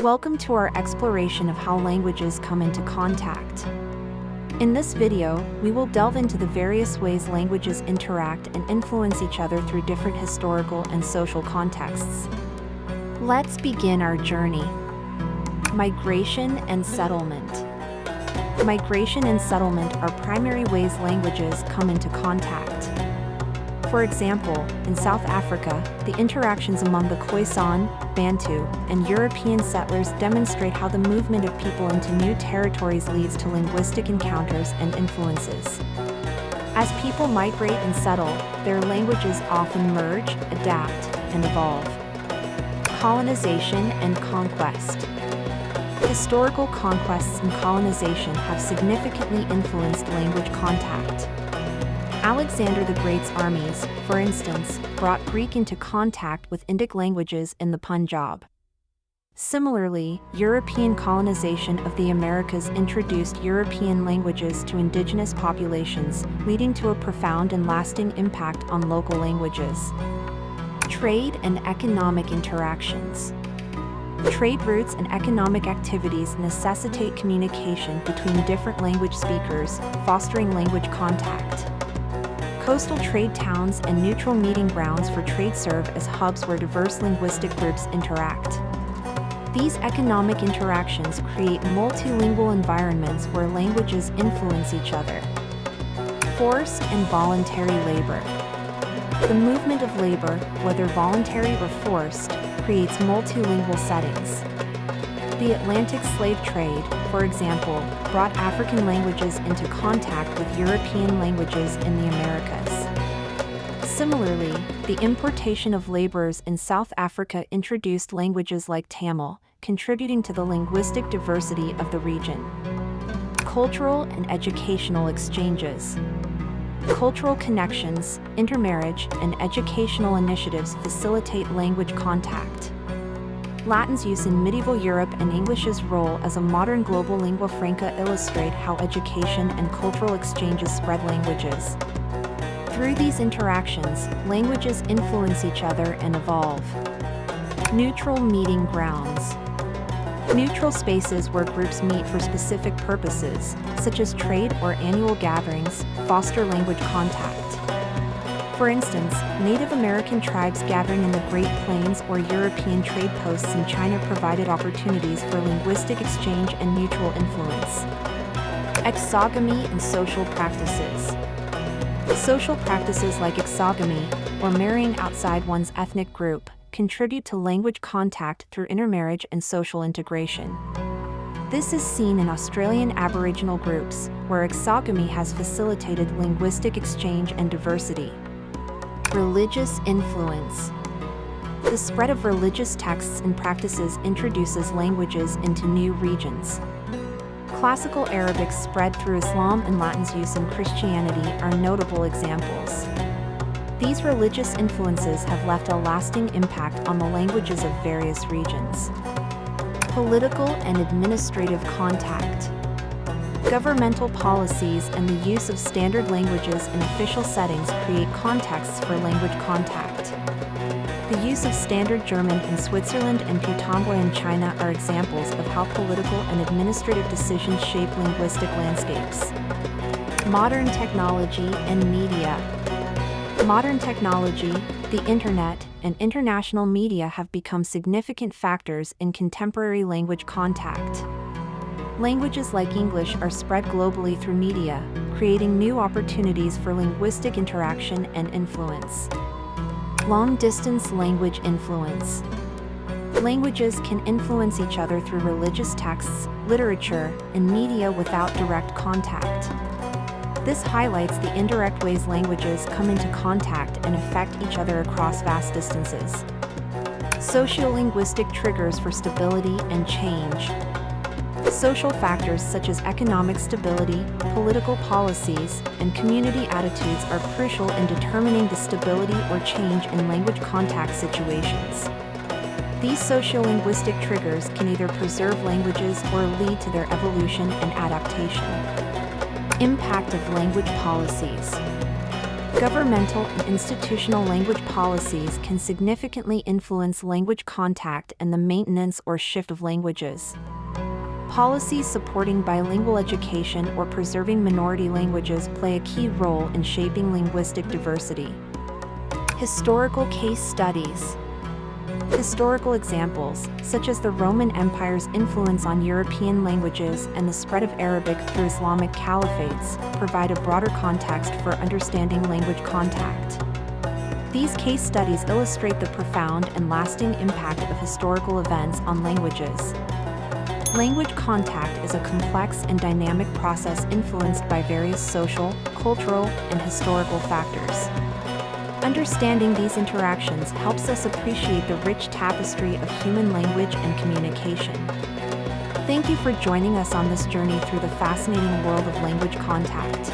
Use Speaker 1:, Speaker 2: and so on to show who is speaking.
Speaker 1: Welcome to our exploration of how languages come into contact. In this video, we will delve into the various ways languages interact and influence each other through different historical and social contexts. Let's begin our journey. Migration and settlement. Migration and settlement are primary ways languages come into contact. For example, in South Africa, the interactions among the Khoisan, Bantu, and European settlers demonstrate how the movement of people into new territories leads to linguistic encounters and influences. As people migrate and settle, their languages often merge, adapt, and evolve. Colonization and conquest. Historical conquests and colonization have significantly influenced language contact. Alexander the Great's armies, for instance, brought Greek into contact with Indic languages in the Punjab. Similarly, European colonization of the Americas introduced European languages to indigenous populations, leading to a profound and lasting impact on local languages. Trade and economic interactions. Trade routes and economic activities necessitate communication between different language speakers, fostering language contact. Coastal trade towns and neutral meeting grounds for trade serve as hubs where diverse linguistic groups interact. These economic interactions create multilingual environments where languages influence each other. Forced and voluntary labor. The movement of labor, whether voluntary or forced, creates multilingual settings. The Atlantic slave trade, for example, brought African languages into contact with European languages in the Americas. Similarly, the importation of laborers in South Africa introduced languages like Tamil, contributing to the linguistic diversity of the region. Cultural and educational exchanges. Cultural connections, intermarriage, and educational initiatives facilitate language contact. Latin's use in medieval Europe and English's role as a modern global lingua franca illustrate how education and cultural exchanges spread languages. Through these interactions, languages influence each other and evolve. Neutral meeting grounds. Neutral spaces where groups meet for specific purposes, such as trade or annual gatherings, foster language contact. For instance, Native American tribes gathering in the Great Plains or European trade posts in China provided opportunities for linguistic exchange and mutual influence. Exogamy and social practices. Social practices like exogamy, or marrying outside one's ethnic group, contribute to language contact through intermarriage and social integration. This is seen in Australian Aboriginal groups, where exogamy has facilitated linguistic exchange and diversity. Religious influence. The spread of religious texts and practices introduces languages into new regions. Classical Arabic spread through Islam and Latin's use in Christianity are notable examples. These religious influences have left a lasting impact on the languages of various regions. Political and administrative contact. Governmental policies and the use of standard languages in official settings create contexts for language contact. The use of standard German in Switzerland and Putonghua in China are examples of how political and administrative decisions shape linguistic landscapes. Modern technology and media. Modern technology, the internet, and international media have become significant factors in contemporary language contact. Languages like English are spread globally through media, creating new opportunities for linguistic interaction and influence. Long-distance language influence. Languages can influence each other through religious texts, literature, and media without direct contact. This highlights the indirect ways languages come into contact and affect each other across vast distances. Sociolinguistic triggers for stability and change. Social factors such as economic stability, political policies, and community attitudes are crucial in determining the stability or change in language contact situations. These sociolinguistic triggers can either preserve languages or lead to their evolution and adaptation. Impact of language policies. Governmental and institutional language policies can significantly influence language contact and the maintenance or shift of languages. Policies supporting bilingual education or preserving minority languages play a key role in shaping linguistic diversity. Historical case studies. Historical examples, such as the Roman Empire's influence on European languages and the spread of Arabic through Islamic caliphates, provide a broader context for understanding language contact. These case studies illustrate the profound and lasting impact of historical events on languages. Language contact is a complex and dynamic process influenced by various social, cultural, and historical factors. Understanding these interactions helps us appreciate the rich tapestry of human language and communication. Thank you for joining us on this journey through the fascinating world of language contact.